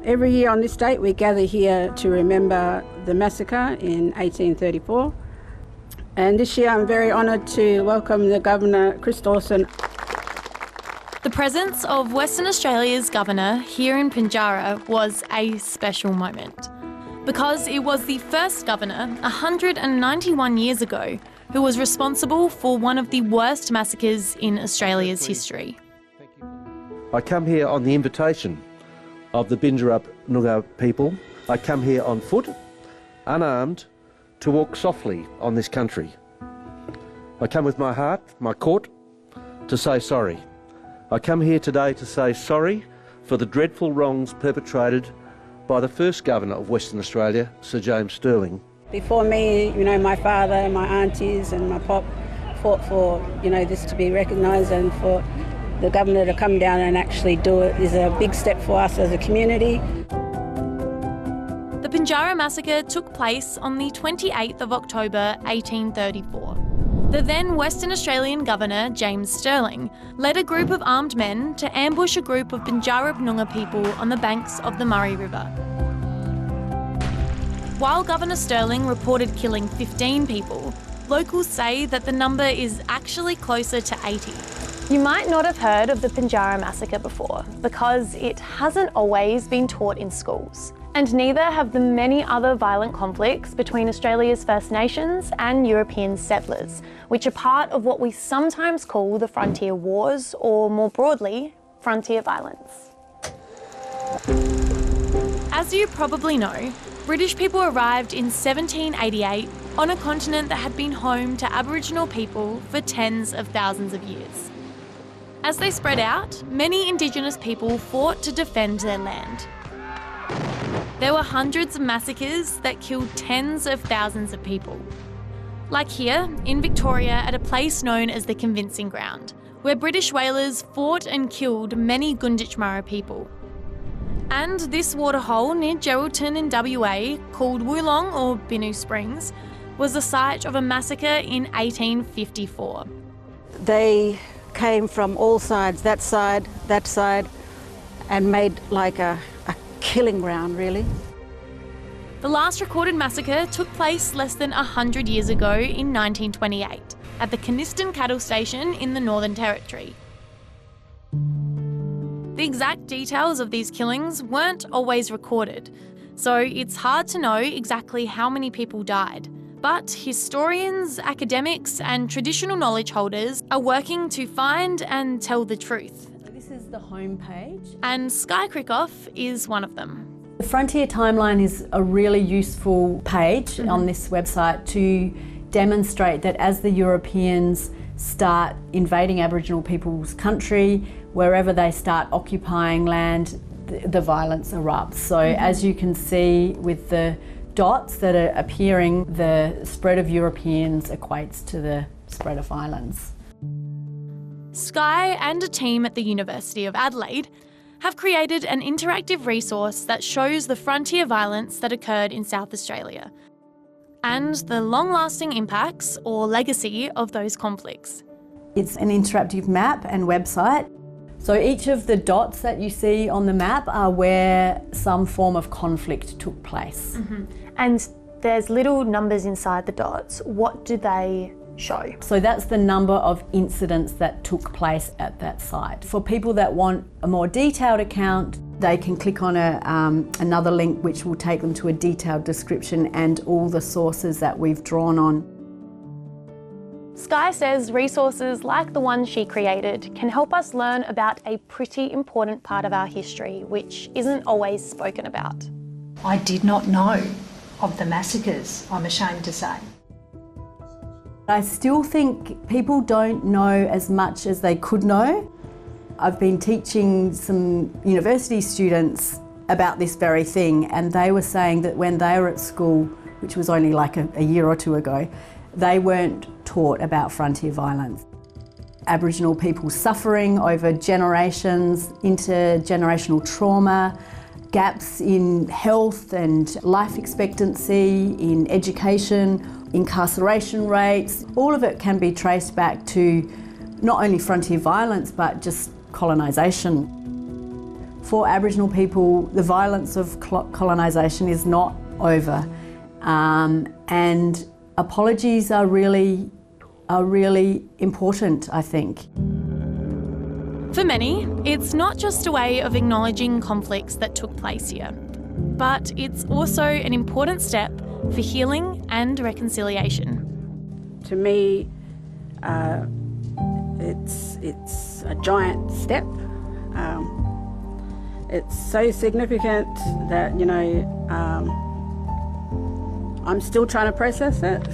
Every year on this date we gather here to remember the massacre in 1834. And this year I'm very honoured to welcome the Governor, Chris Dawson. The presence of Western Australia's Governor here in Pinjarra was a special moment because it was the first Governor 191 years ago who was responsible for one of the worst massacres in Australia's history. I come here on the invitation of the Bindjarab Noongar people. I come here on foot, unarmed, to walk softly on this country. I come with my heart, my court, to say sorry. I come here today to say sorry for the dreadful wrongs perpetrated by the first Governor of Western Australia, Sir James Stirling. Before me, my father, my aunties and my pop fought for, this to be recognised, and for the Governor to come down and actually do it is a big step for us as a community. The Pinjarra Massacre took place on the 28th of October 1834. The then Western Australian Governor, James Stirling, led a group of armed men to ambush a group of Bindjarab Noongar people on the banks of the Murray River. While Governor Stirling reported killing 15 people, locals say that the number is actually closer to 80. You might not have heard of the Pinjarra Massacre before because it hasn't always been taught in schools. And neither have the many other violent conflicts between Australia's First Nations and European settlers, which are part of what we sometimes call the frontier wars, or more broadly, frontier violence. As you probably know, British people arrived in 1788 on a continent that had been home to Aboriginal people for tens of thousands of years. As they spread out, many Indigenous people fought to defend their land. There were hundreds of massacres that killed tens of thousands of people. Like here, in Victoria, at a place known as the Convincing Ground, where British whalers fought and killed many Gunditjmara people. And this waterhole near Geraldton in WA, called Woolong or Binu Springs, was the site of a massacre in 1854. They came from all sides, that side, and made like a killing ground, really. The last recorded massacre took place less than 100 years ago in 1928 at the Caniston Cattle Station in the Northern Territory. The exact details of these killings weren't always recorded, so it's hard to know exactly how many people died. But historians, academics and traditional knowledge holders are working to find and tell the truth. This is the homepage. And Sky Krikoff is one of them. The Frontier Timeline is a really useful page on this website to demonstrate that as the Europeans start invading Aboriginal people's country, wherever they start occupying land, the violence erupts. So as you can see with the dots that are appearing, the spread of Europeans equates to the spread of violence. Sky and a team at the University of Adelaide have created an interactive resource that shows the frontier violence that occurred in South Australia and the long-lasting impacts or legacy of those conflicts. It's an interactive map and website. So each of the dots that you see on the map are where some form of conflict took place. And there's little numbers inside the dots. What do they show? So that's the number of incidents that took place at that site. For people that want a more detailed account, they can click on another link which will take them to a detailed description and all the sources that we've drawn on. Sky says resources like the one she created can help us learn about a pretty important part of our history, which isn't always spoken about. I did not know of the massacres, I'm ashamed to say. I still think people don't know as much as they could know. I've been teaching some university students about this very thing, and they were saying that when they were at school, which was only like a year or two ago, they weren't taught about frontier violence. Aboriginal people suffering over generations, intergenerational trauma, gaps in health and life expectancy, in education, incarceration rates. All of it can be traced back to not only frontier violence but just colonisation. For Aboriginal people, the violence of colonisation is not over, and apologies are really important, I think. For many, it's not just a way of acknowledging conflicts that took place here, but it's also an important step for healing and reconciliation. To me, it's a giant step. It's so significant that, I'm still trying to process it.